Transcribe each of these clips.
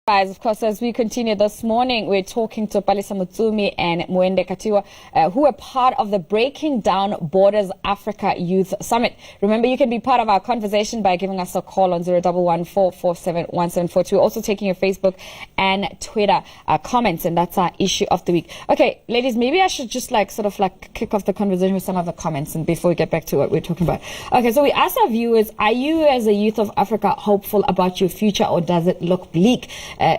Guys, of course, as we continue this morning, we're talking to Palesa, Motsumi and Mwende, Katwiwa, who are part of the Breaking Down Borders Africa Youth Summit. Remember, you can be part of our conversation by giving us a call on 011-447-1742. We're also taking your Facebook and Twitter comments, and that's our issue of the week. Okay, ladies, maybe I should just kick off the conversation with some of the comments, and before we get back to what we're talking about. Okay, so we asked our viewers, are you as a youth of Africa hopeful about your future, or does it look bleak?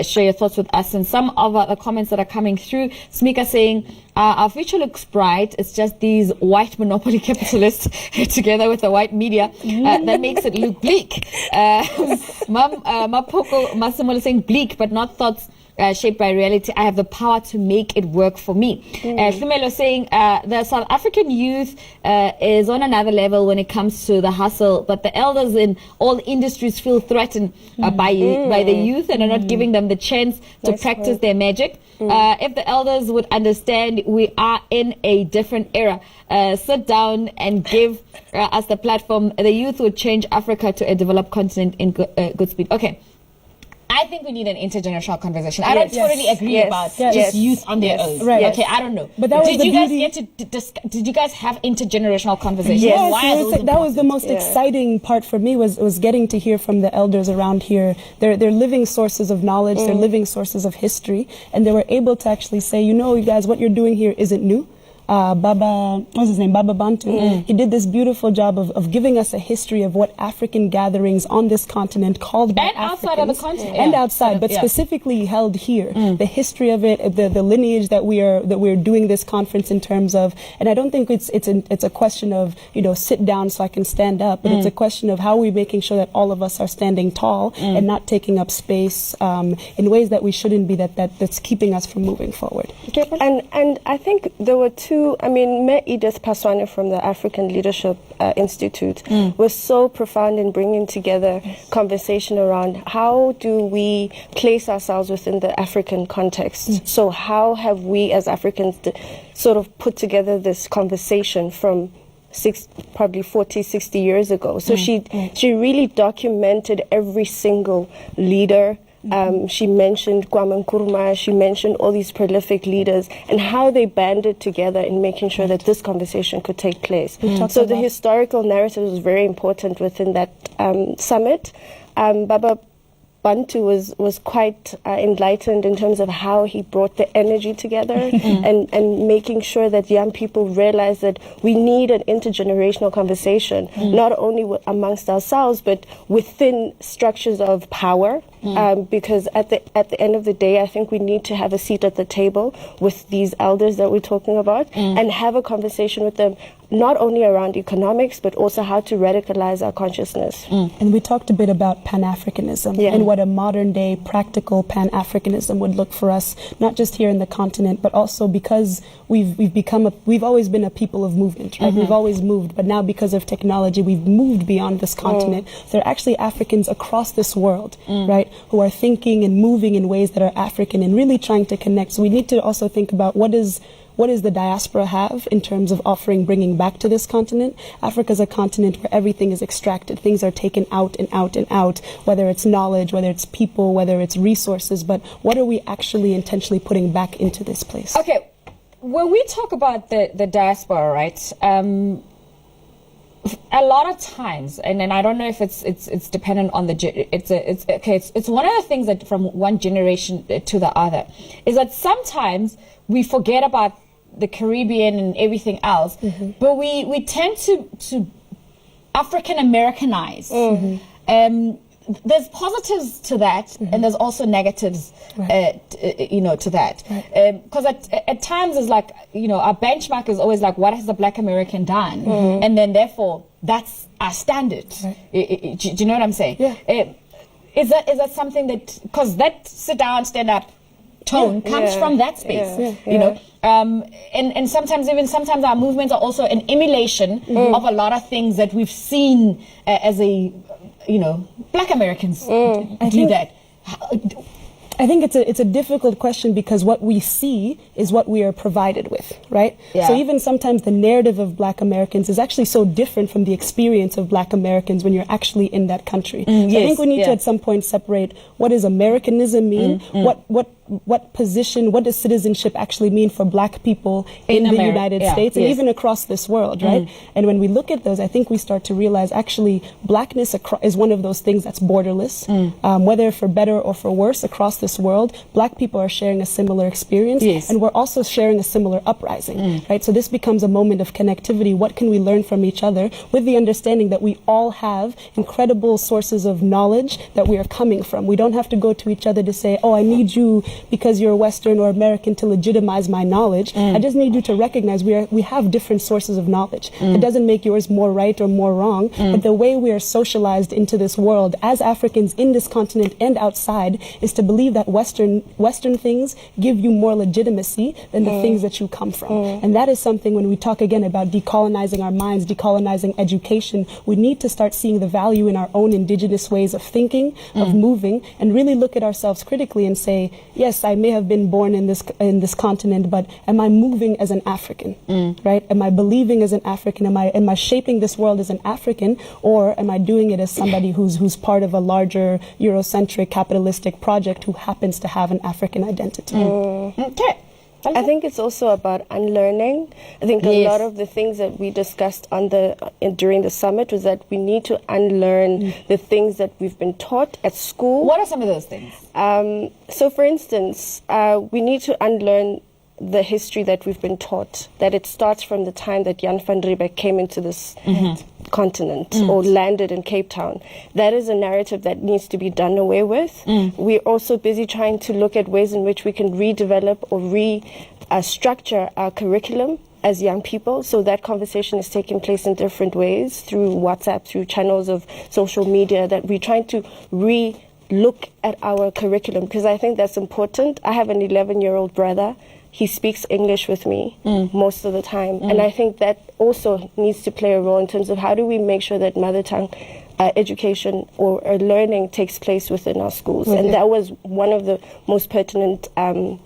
Share your thoughts with us. And some of the comments that are coming through, Smika saying, our future looks bright. It's just these white monopoly capitalists together with the white media that makes it look bleak. Mapoko Massimo saying bleak, but not thoughts shaped by reality. I have the power to make it work for me. Femelo saying the South African youth is on another level when it comes to the hustle, but the elders in all industries feel threatened by the youth and are not giving them the chance to practice their magic. If the elders would understand, we are in a different era. Sit down and give us the platform. The youth would change Africa to a developed continent in good speed. Okay. I think we need an intergenerational conversation. I don't totally agree about just youth on their own. Right. Okay, I don't know. But that was did you guys have intergenerational conversations? Yes, that was the most exciting part for me was getting to hear from the elders around here. They're living sources of knowledge, they're living sources of history, and they were able to actually say, you know, you guys, what you're doing here isn't new. Baba Bantu, he did this beautiful job of giving us a history of what African gatherings on this continent called by Africans. And outside of the continent. And outside, but specifically held here. The history of it, the lineage that we're doing this conference in terms of, and I don't think it's a question of, you know, sit down so I can stand up, but it's a question of how we're making sure that all of us are standing tall and not taking up space in ways that we shouldn't be, that's keeping us from moving forward. And I think there were two. I mean, Edith Paswane from the African Leadership Institute was so profound in bringing together conversation around how do we place ourselves within the African context. So how have we as Africans sort of put together this conversation from probably 40, 60 years ago. So she really documented every single leader. She mentioned Kwame Nkrumah, she mentioned all these prolific leaders and how they banded together in making sure that this conversation could take place. So the historical narrative was very important within that summit. Baba Bantu was quite enlightened in terms of how he brought the energy together and making sure that young people realize that we need an intergenerational conversation, not only amongst ourselves, but within structures of power. Because at the end of the day, I think we need to have a seat at the table with these elders that we're talking about and have a conversation with them, not only around economics, but also how to radicalize our consciousness. And we talked a bit about Pan-Africanism and what a modern-day practical Pan-Africanism would look for us, not just here in the continent, but also because we've always been a people of movement, right? We've always moved, but now because of technology, we've moved beyond this continent. There are actually Africans across this world, right, who are thinking and moving in ways that are African and really trying to connect. So we need to also think about what does the diaspora have in terms of bringing back to this continent. Africa is a continent where everything is extracted. Things are taken out and out and out, whether it's knowledge, whether it's people, whether it's resources, but what are we actually intentionally putting back into this place? Okay, when we talk about the diaspora, right, a lot of times, and I don't know if it's dependent on it's one of the things that from one generation to the other is that sometimes we forget about the Caribbean and everything else, but we tend to African Americanize. There's positives to that, and there's also negatives, to that. Because at times it's like, our benchmark is always like, what has the Black American done? And then therefore, that's our standard. Do you know what I'm saying? Is that something that, because that sit down, stand up tone comes from that space, you know? And sometimes our movements are also an emulation of a lot of things that we've seen as Black Americans do that. I think it's a difficult question because what we see is what we are provided with, right? Yeah. So even sometimes the narrative of Black Americans is actually so different from the experience of Black Americans when you're actually in that country. So I think we need to at some point separate what does Americanism mean, what position, what does citizenship actually mean for Black people in the United States and even across this world, right? And when we look at those, I think we start to realize actually Blackness is one of those things that's borderless, whether for better or for worse across this world. Black people are sharing a similar experience, and we're also sharing a similar uprising, right? So this becomes a moment of connectivity. What can we learn from each other with the understanding that we all have incredible sources of knowledge that we are coming from. We don't have to go to each other to say, oh, I need you because you're Western or American to legitimize my knowledge. I just need you to recognize we have different sources of knowledge. It doesn't make yours more right or more wrong, but the way we are socialized into this world as Africans in this continent and outside is to believe that Western things give you more legitimacy than the things that you come from. And that is something when we talk again about decolonizing our minds, decolonizing education, we need to start seeing the value in our own indigenous ways of thinking, of moving, and really look at ourselves critically and say, yes, I may have been born in this continent, but am I moving as an African, right? Am I believing as an African? Am I shaping this world as an African, or am I doing it as somebody who's part of a larger Eurocentric capitalistic project who happens to have an African identity? Okay. I think it's also about unlearning. I think a lot of the things that we discussed during the summit was that we need to unlearn the things that we've been taught at school. What are some of those things? So, for instance, we need to unlearn the history that we've been taught, that it starts from the time that Jan van Riebeeck came into this continent or landed in Cape Town. That is a narrative that needs to be done away with. We're also busy trying to look at ways in which we can redevelop or restructure our curriculum as young people. So that conversation is taking place in different ways through WhatsApp, through channels of social media, that we're trying to look at our curriculum, because I think that's important. I have an 11-year-old brother. He speaks English with me most of the time. And I think that also needs to play a role in terms of how do we make sure that mother tongue education or learning takes place within our schools. And that was one of the most pertinent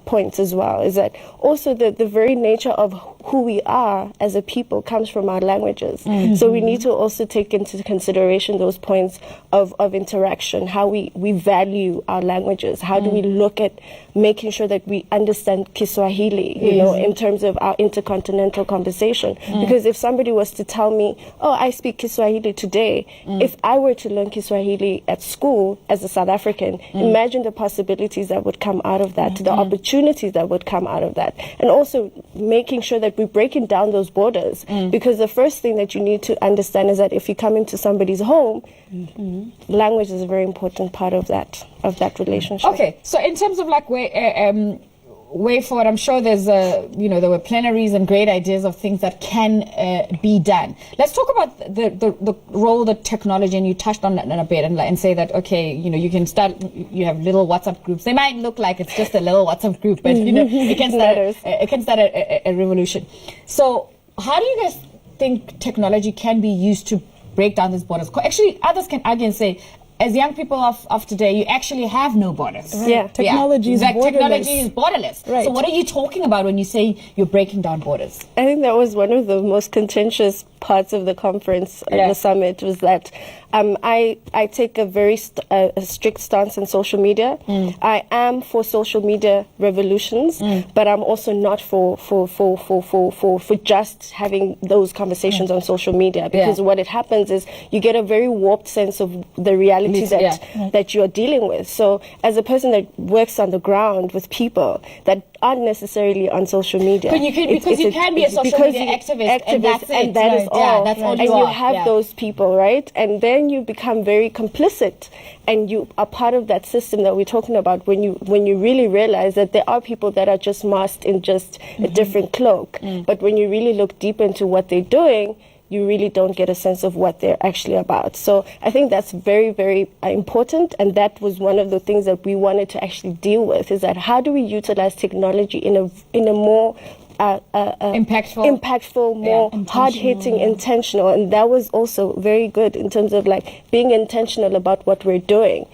points as well, is that also the very nature of who we are as a people comes from our languages. So we need to also take into consideration those points of interaction, how we value our languages, how do we look at making sure that we understand Kiswahili, you know, in terms of our intercontinental conversation. Because if somebody was to tell me, oh, I speak Kiswahili today, if I were to learn Kiswahili at school as a South African, imagine the possibilities that would come out of that, the opportunities that would come out of that. And also making sure that we're breaking down those borders. Because the first thing that you need to understand is that if you come into somebody's home, language is a very important part of that relationship. Okay, so in terms of like way forward, I'm sure there's there were plenaries and great ideas of things that can be done. Let's talk about the role that technology, and you touched on that in a bit, and say that, okay, you can start, you have little WhatsApp groups. They might look like it's just a little WhatsApp group, but it can start a revolution. So how do you guys think technology can be used to break down these borders? Actually, others can argue and say, as young people of today, you actually have no borders. Right. Yeah, technology is borderless. Technology is borderless. Right. So what are you talking about when you say you're breaking down borders? I think that was one of the most contentious parts of the conference, the summit, was that I take a very strict stance on social media. I am for social media revolutions, but I'm also not for just having those conversations on social media, because what it happens is you get a very warped sense of the reality that you're dealing with. So as a person that works on the ground with people that aren't necessarily on social media, but you can be a social media activist, and that's it. And that is all. Yeah, that's all and you have those people, right? And then you become very complicit, and you are part of that system that we're talking about when you really realize that there are people that are just masked in just a different cloak. But when you really look deep into what they're doing, you really don't get a sense of what they're actually about. So I think that's very, very important, and that was one of the things that we wanted to actually deal with, is that how do we utilize technology in a more impactful, more hard-hitting, intentional. And that was also very good in terms of like being intentional about what we're doing.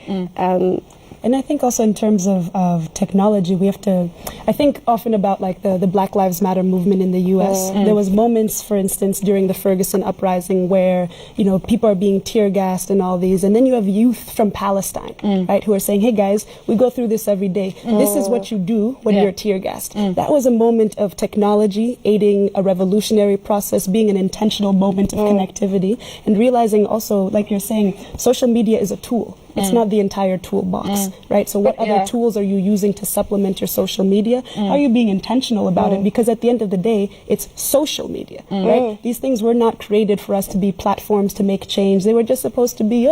And I think also in terms of technology, we have to, I think often about like the Black Lives Matter movement in the US. There was moments, for instance, during the Ferguson uprising where, you know, people are being tear gassed and all these. And then you have youth from Palestine, right, who are saying, hey guys, we go through this every day. This is what you do when you're tear gassed. That was a moment of technology aiding a revolutionary process, being an intentional moment of connectivity, and realizing also, like you're saying, social media is a tool. It's not the entire toolbox, right? So what other tools are you using to supplement your social media? How are you being intentional about it? Because at the end of the day, it's social media, right? These things were not created for us to be platforms to make change. They were just supposed to be,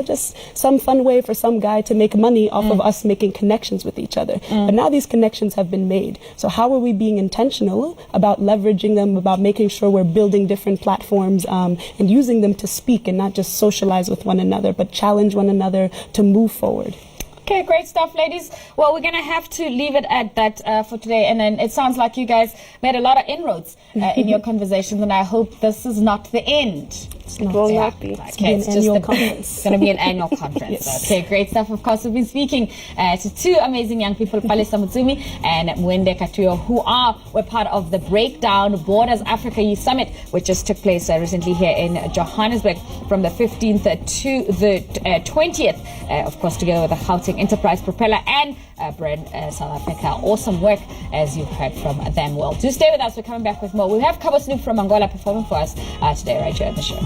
just some fun way for some guy to make money off of us making connections with each other. But now these connections have been made. So how are we being intentional about leveraging them, about making sure we're building different platforms and using them to speak and not just socialize with one another, but challenge one another to move forward? Okay, great stuff, ladies. Well, we're going to have to leave it at that for today. And then it sounds like you guys made a lot of inroads in your conversations, and I hope this is not the end. It will not be. Okay, it's just it's going to be an annual conference. Yes. Okay, great stuff. Of course, we've been speaking to two amazing young people, Palesa Motsumi and Mwende Katwiwa, who were part of the Breakdown Borders Africa Youth Summit, which just took place recently here in Johannesburg from the 15th to the 20th, of course, together with the Gauteng Enterprise Propeller and Brand South Africa. Awesome work, as you've heard from them. Well, do stay with us. We're coming back with more. We'll have Cabo Snoop from Angola performing for us today, right here on the show.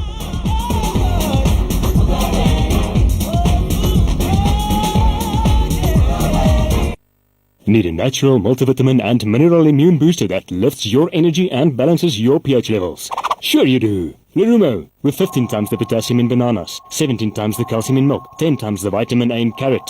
Need a natural multivitamin and mineral immune booster that lifts your energy and balances your pH levels? Sure you do. Lerumo, with 15 times the potassium in bananas, 17 times the calcium in milk, 10 times the vitamin A in carrot.